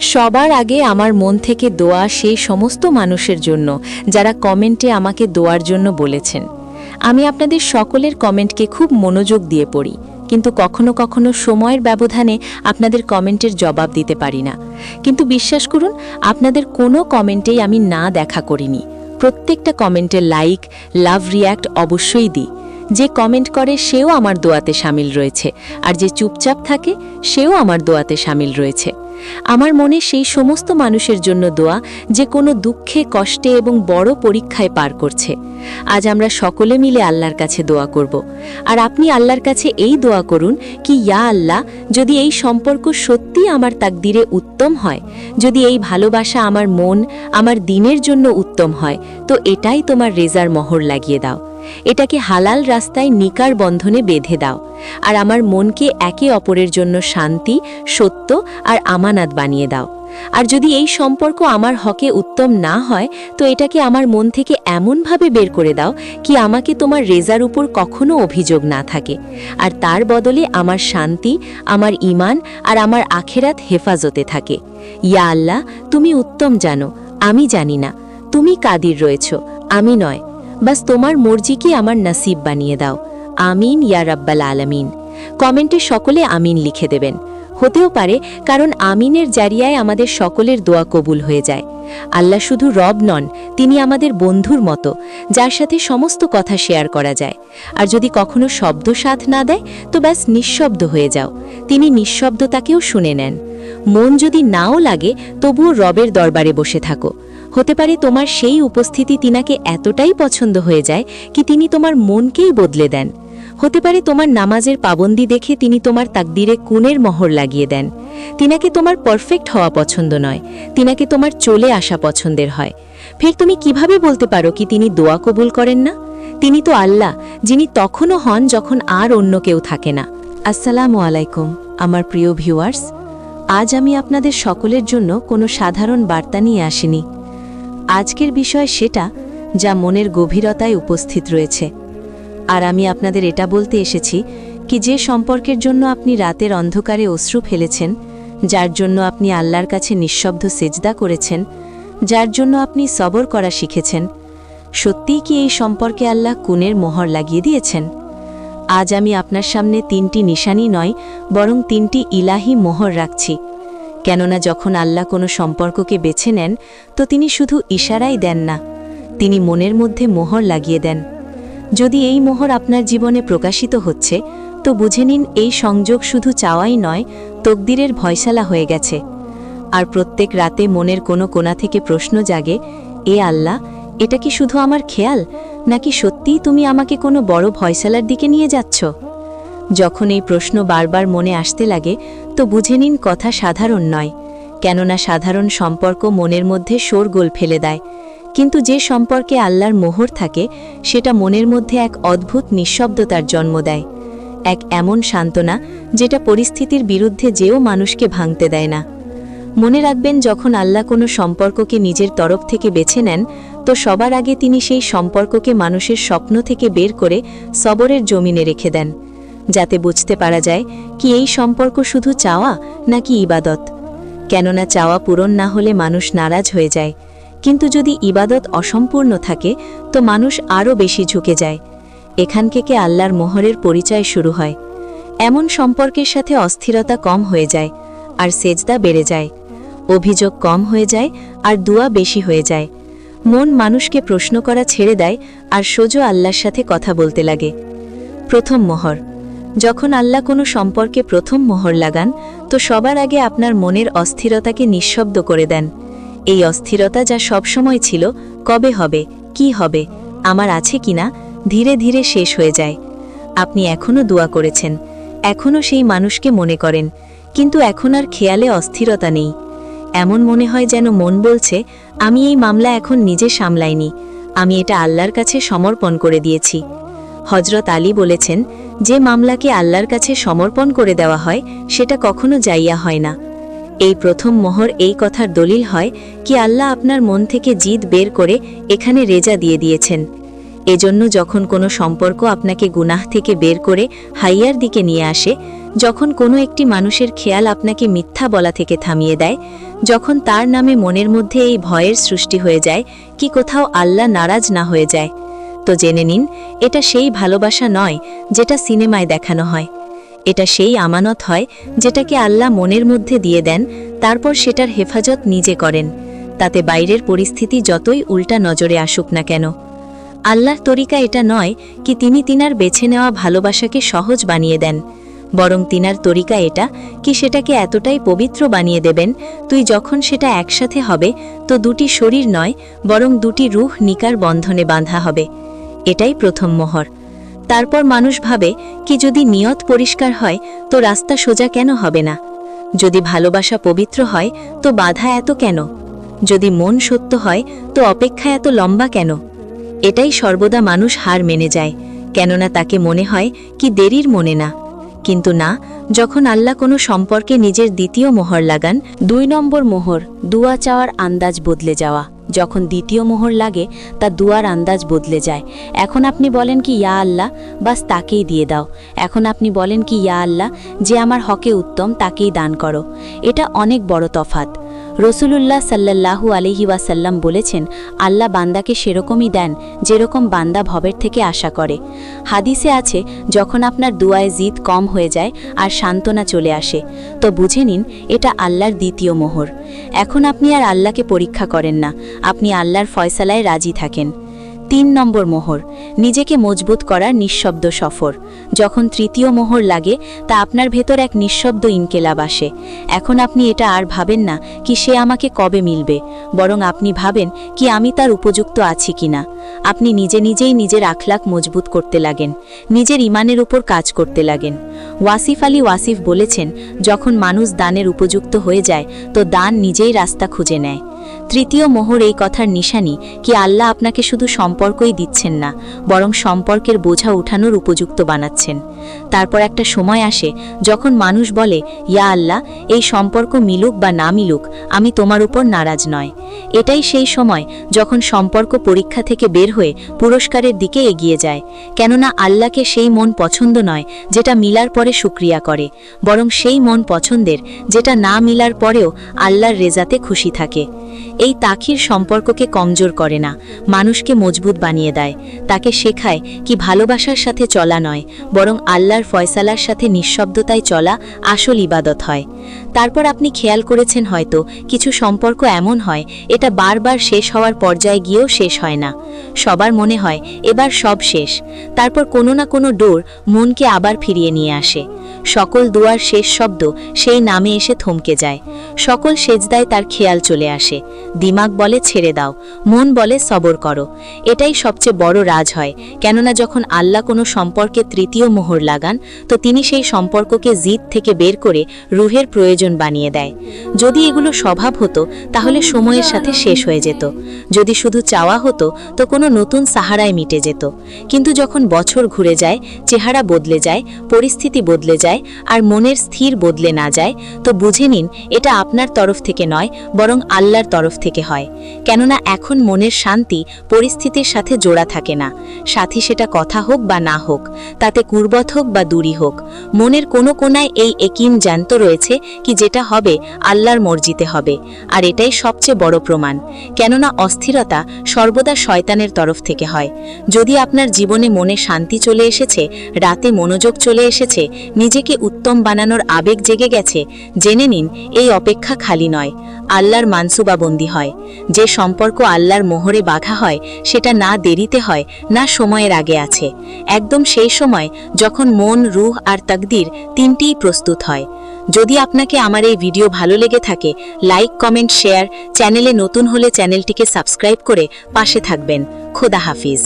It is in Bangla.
সবার আগে আমার মন থেকে দোয়া সেই সমস্ত মানুষের জন্য যারা কমেন্টে আমাকে দোয়ার জন্য বলেছেন। আমি আপনাদের সকলের কমেন্টকে খুব মনোযোগ দিয়ে পড়ি, কিন্তু কখনো কখনো সময়ের ব্যবধানে আপনাদের কমেন্টের জবাব দিতে পারি না। কিন্তু বিশ্বাস করুন, আপনাদের কোনো কমেন্টেই আমি না দেখা করিনি। প্রত্যেকটা কমেন্টে লাইক, লাভ, রিয়্যাক্ট অবশ্যই দিই। যে কমেন্ট করে সেও আমার দোয়াতে শামিল রয়েছে, আর যে চুপচাপ থাকে সেও আমার দোয়াতে শামিল রয়েছে। আমার মনে সেই সমস্ত মানুষের জন্য দোয়া যে কোনো দুঃখে, কষ্টে এবং বড় পরীক্ষায় পার করছে। আজ আমরা সকলে মিলে আল্লাহর কাছে দোয়া করব। আর আপনি আল্লাহর কাছে এই দোয়া করুন কি, ইয়া আল্লাহ, যদি এই সম্পর্ক সত্যি আমার তাকদিরে উত্তম হয়, যদি এই ভালোবাসা আমার মন, আমার দিনের জন্য উত্তম হয়, তো এটাই তোমার রেজার মোহর লাগিয়ে দাও। এটাকে হালাল রাস্তায় নিকার বন্ধনে বেঁধে দাও, আর আমার মনকে একে অপরের জন্য শান্তি, সত্য আর আমানত বানিয়ে দাও। আর যদি এই সম্পর্ক আমার হকে উত্তম না হয়, তো এটাকে আমার মন থেকে এমনভাবে বের করে দাও কি আমাকে তোমার রেজার উপর কখনো অভিযোগ না থাকে, আর তার বদলে আমার শান্তি, আমার ঈমান আর আমার আখেরাত হেফাজতে থাকে। ইয়া আল্লাহ, তুমি উত্তম জানো, আমি জানি না। তুমি কাদির রয়েছ, আমি নয়। বাস তোমার মর্জিকে আমার নসিব বানিয়ে দাও। আমিন ইয়া রাব্বাল আলামিন। কমেন্টে সকলে আমিন লিখে দেবেন। হতেও পারে কারণ আমিনের জারিয়ায় আমাদের সকলের দোয়া কবুল হয়ে যায়। আল্লাহ শুধু রব নন, তিনি আমাদের বন্ধুর মতো, যার সাথে সমস্ত কথা শেয়ার করা যায়। আর যদি কখনো শব্দ সাথ না দেয়, তো ব্যাস নিঃশব্দ হয়ে যাও। তিনি নিঃশব্দতাকেও শুনে নেন। মন যদি নাও লাগে, তবুও রবের দরবারে বসে থাকো। হতে পারে তোমার সেই উপস্থিতি তিনাকে এতটাই পছন্দ হয়ে যায় কি তিনি তোমার মনকেই বদলে দেন। হতে পারে তোমার নামাজের পাবন্দি দেখে তিনি তোমার তাকদিরে কুনের মোহর লাগিয়ে দেন। তিনাকে তোমার পারফেক্ট হওয়া পছন্দ নয়, তিনাকে তোমার চলে আসা পছন্দের হয়। ফের তুমি কিভাবে বলতে পারো কি তিনি দোয়া কবুল করেন না? তিনি তো আল্লাহ, যিনি তখনও হন যখন আর অন্য কেউ থাকে না। আসসালামু আলাইকুম আমার প্রিয় ভিউয়ার্স। আজ আমি আপনাদের সকলের জন্য কোনো সাধারণ বার্তা নিয়ে আসিনি। আজকের বিষয় সেটা যা মনের গভীরতায় উপস্থিত রয়েছে। আর আমি আপনাদের এটা বলতে এসেছি কি, যে সম্পর্কের জন্য আপনি রাতের অন্ধকারে অশ্রু ফেলেছেন, যার জন্য আপনি আল্লাহর কাছে নিঃশব্দ সেজদা করেছেন, যার জন্য আপনি সবর করা শিখেছেন, সত্যিই কি এই সম্পর্কে আল্লাহ কুনের মোহর লাগিয়ে দিয়েছেন? আজ আমি আপনার সামনে 3টি নিশানি নয়, বরং 3টি ইলাহি মোহর রাখছি। কেননা যখন আল্লাহ কোনো সম্পর্ককে বেছে নেন, তো তিনি শুধু ইশারাই দেন না, তিনি মনের মধ্যে মোহর লাগিয়ে দেন। যদি এই মোহর আপনার জীবনে প্রকাশিত হচ্ছে, তো বুঝে নিন এই সংযোগ শুধু চাওয়াই নয়, তকদিরের ফয়সালা হয়ে গেছে। আর প্রত্যেক রাতে মনের কোনো কোণা থেকে প্রশ্ন জাগে, এ আল্লাহ, এটা কি শুধু আমার খেয়াল, নাকি সত্যিই তুমি আমাকে কোনো বড় ফয়সালার দিকে নিয়ে যাচ্ছ? যখন এই প্রশ্ন বারবার মনে আসতে লাগে, তো বুঝে নিন কথা সাধারণ নয়। কেননা সাধারণ সম্পর্ক মনের মধ্যে শোরগোল ফেলে দেয়, কিন্তু যে সম্পর্কে আল্লাহর মোহর থাকে, সেটা মনের মধ্যে এক অদ্ভুত নিঃশব্দতার জন্ম দেয়। এক এমন সান্ত্বনা যেটা পরিস্থিতির বিরুদ্ধে যেও মানুষকে ভাঙতে দেয় না। মনে রাখবেন, যখন আল্লাহ কোনো সম্পর্ককে নিজের তরফ থেকে বেছে নেন, তো সবার আগে তিনি সেই সম্পর্ককে মানুষের স্বপ্ন থেকে বের করে সবরের জমিনে রেখে দেন, যাতে বুঝতে পারা যায় কি এই সম্পর্ক শুধু চাওয়া নাকি ইবাদত। কেননা চাওয়া পূরণ না হলে মানুষ নারাজ হয়ে যায়, কিন্তু যদি ইবাদত অসম্পূর্ণ থাকে, তো মানুষ আরও বেশি ঝুঁকে যায়। এখান থেকে আল্লাহর মোহরের পরিচয় শুরু হয়। এমন সম্পর্কের সাথে অস্থিরতা কম হয়ে যায়, আর সেজদা বেড়ে যায়। অভিযোগ কম হয়ে যায়, আর দোয়া বেশি হয়ে যায়। মন মানুষকে প্রশ্ন করা ছেড়ে দেয়, আর সোজা আল্লাহর সাথে কথা বলতে লাগে। প্রথম মোহর। যখন আল্লাহ কোনো সম্পর্কে প্রথম মোহর লাগান, তো সবার আগে আপনার মনের অস্থিরতাকে নিঃশব্দ করে দেন। এই অস্থিরতা যা সবসময় ছিল, কবে হবে, কি হবে, আমার আছে কিনা, ধীরে ধীরে শেষ হয়ে যায়। আপনি এখনও দোয়া করেছেন, এখনও সেই মানুষকে মনে করেন, কিন্তু এখন আর খেয়ালে অস্থিরতা নেই। এমন মনে হয় যেন মন বলছে, আমি এই মামলা এখন নিজে সামলাইনি, আমি এটা আল্লাহর কাছে সমর্পণ করে দিয়েছি। হযরত আলী বলেছেন, যে মামলাকে আল্লাহর কাছে সমর্পণ করে দেওয়া হয়, সেটা কখনো যাইয়া হয় না। এই প্রথম মোহর এই কথার দলিল হয় কি আল্লাহ আপনার মন থেকে জিদ বের করে এখানে রেজা দিয়ে দিয়েছেন। এজন্য যখন কোনো সম্পর্ক আপনাকে গুনাহ থেকে বের করে হাইয়ার দিকে নিয়ে আসে, যখন কোনো একটি মানুষের খেয়াল আপনাকে মিথ্যা বলা থেকে থামিয়ে দেয়, যখন তার নামে মনের মধ্যে এই ভয়ের সৃষ্টি হয়ে যায় কি কোথাও আল্লাহ নারাজ না হয়ে যায়, তো জেনে নিন এটা সেই ভালোবাসা নয় যেটা সিনেমায় দেখানো হয়। এটা সেই আমানত হয় যেটাকে আল্লাহ মনের মধ্যে দিয়ে দেন, তারপর সেটার হেফাজত নিজে করেন, তাতে বাইরের পরিস্থিতি যতই উল্টা নজরে আসুক না কেন। আল্লাহর তরিকা এটা নয় কি তিনি তিনার বেছে নেওয়া ভালোবাসাকে সহজ বানিয়ে দেন, বরং তিনার তরিকা এটা কি সেটাকে এতটাই পবিত্র বানিয়ে দেবেন তুই যখন সেটা একসাথে হবে তো দুটি শরীর নয় বরং দুটি রূহ নিকার বন্ধনে বাঁধা হবে। এটাই প্রথম মোহর। তারপর মানুষ ভাবে কি যদি নিয়ত পরিষ্কার হয় তো রাস্তা সোজা কেন হবে না, যদি ভালোবাসা পবিত্র হয় তো বাধা এত কেন, যদি মন সত্য হয় তো অপেক্ষা এত লম্বা কেন। এটাই সর্বদা মানুষ হার মেনে যায়, কেননা তাকে মনে হয় কি দেরির মনে না। কিন্তু না, যখন আল্লাহ কোনো সম্পর্কে নিজের দ্বিতীয় মোহর লাগান, 2 নম্বর মোহর, দুয়া চাওয়ার আন্দাজ বদলে যাওয়া। যখন দ্বিতীয় মোহর লাগে তা দুয়ার আন্দাজ বদলে যায়। এখন আপনি বলেন কি ইয়া আল্লাহ, বাস তাকেই দিয়ে দাও। এখন আপনি বলেন কি ইয়া আল্লাহ, যে আমার হকে উত্তম তাকেই দান করো। এটা অনেক বড় তফাত। রসুলুল্লাহ সাল্লাল্লাহু আলাইহি ওয়াসাল্লাম বলেছেন, আল্লাহ বান্দাকে সেরকমই দেন যেরকম বান্দা ভবের থেকে আশা করে। হাদিসে আছে, যখন আপনার দুয়ায় জিদ কম হয়ে যায় আর সান্ত্বনা চলে আসে তো বুঝে নিন এটা আল্লাহর দ্বিতীয় মোহর। এখন আপনি আর আল্লাহকে পরীক্ষা করেন না, আপনি আল্লাহর ফয়সালায় রাজি থাকেন। 3 নম্বর মোহর, নিজেকে মজবুত করার নিঃশব্দ সফর। যখন তৃতীয় মোহর লাগে তা আপনার ভেতর এক নিঃশব্দ ইনকেলাব আসে। এখন আপনি এটা আর ভাবেন না কি সে আমাকে কবে মিলবে, বরং আপনি ভাবেন কি আমি তার উপযুক্ত আছি কিনা। আপনি নিজে নিজেই নিজের আখলাক মজবুত করতে লাগেন, নিজের ইমানের উপর কাজ করতে লাগেন। ওয়াসিফ আলী ওয়াসিফ বলেছেন, যখন মানুষ দানের উপযুক্ত হয়ে যায় তো দান নিজেই রাস্তা খুঁজে নেয়। তৃতীয় মোহর এই কথার নিশানি কি আল্লাহ আপনাকে শুধু সম্পর্কই দিচ্ছেন না, বরং সম্পর্কের বোঝা উঠানোর উপযুক্ত বানাচ্ছেন। তারপর একটা সময় আসে যখন মানুষ বলে, ইয়া আল্লাহ, এই সম্পর্ক মিলুক বা না মিলুক আমি তোমার উপর নারাজ নয়। এটাই সেই সময় যখন সম্পর্ক পরীক্ষা থেকে বের হয়ে পুরস্কারের দিকে এগিয়ে যায়, কেননা আল্লাহকে সেই মন পছন্দ নয় যেটা মিলার পরে শুকরিয়া করে, বরং সেই মন পছন্দের যেটা না মিলার পরেও আল্লাহর রেজাতে খুশি থাকে। এই তাখির সম্পর্ককে কমজোর করে না, মানুষকে মজবুত বানিয়ে দেয়। তাকে শেখায় কি ভালোবাসার সাথে চলা নয়, বরং আল্লাহর ফয়সালার সাথে নিঃশব্দতায় চলা আসল ইবাদত হয়। তারপর আপনি খেয়াল করেছেন হয়তো কিছু সম্পর্ক এমন হয় এটা বারবার শেষ হওয়ার পর্যায়ে গিয়েও শেষ হয় না। সবার মনে হয় এবার সব শেষ, তারপর কোনো না কোনো ডোর মনকে আবার ফিরিয়ে নিয়ে আসে। সকল দুয়ার শেষ শব্দ সেই নামে এসে থমকে যায়। সকল সেজদায় তার খেয়াল চলে আসে। দিমাগ বলে ছেড়ে দাও, মন বলে সবর করো। এটাই সবচেয়ে বড় রাজ হয়, কেননা যখন আল্লাহ কোনো সম্পর্কে তৃতীয় মোহর লাগান তো তিনি সেই সম্পর্ককে জিদ থেকে বের করে রুহের প্রয়োজন বানিয়ে দেয়। যদি এগুলো স্বভাব হতো তাহলে সময়ের সাথে শেষ হয়ে যেত, যদি শুধু চাওয়া হতো তো কোনো নতুন সাহারায় মিটে যেত। কিন্তু যখন বছর ঘুরে যায়, চেহারা বদলে যায়, পরিস্থিতি বদলে যায় আর মনের স্থির বদলে না যায় তো বুঝে নিন এটা আপনার তরফ থেকে নয় বরং আল্লাহর তরফ থেকে হয়। কেননা এখন মনের শান্তি পরিস্থিতির সাথে জোড়া থাকে না, সাথী সেটা কথা হোক বা না হোক, তাতে কুরবত হোক বা দূরী হোক, মনের কোনো কোনায় এই একিন জানত রয়েছে কি যেটা হবে আল্লাহর মর্জিতে হবে। আর এটাই সবচেয়ে বড় প্রমাণ, কেননা অস্থিরতা সর্বদা শয়তানের তরফ থেকে হয়। যদি আপনার জীবনে মনে শান্তি চলে এসেছে, রাতে মনোযোগ চলে এসেছে, নিজেকে উত্তম বানানোর আবেগ জেগে গেছে, জেনে নিন এই অপেক্ষা খালি নয়, আল্লাহর মানসুবাবন্দি হয়। যে সম্পর্ক আল্লাহর মোহরে বাঁধা হয় সেটা না দেরিতে হয় না সময়ের আগে আছে, একদম সেই সময় যখন মন, রূহ আর তাকদীর তিনটিই প্রস্তুত হয়। যদি আপনাকে আমার এই ভিডিও ভালো লেগে থাকে, লাইক, কমেন্ট, শেয়ার, চ্যানেলে নতুন হলে চ্যানেলটিকে সাবস্ক্রাইব করে পাশে থাকবেন। খোদা হাফিজ।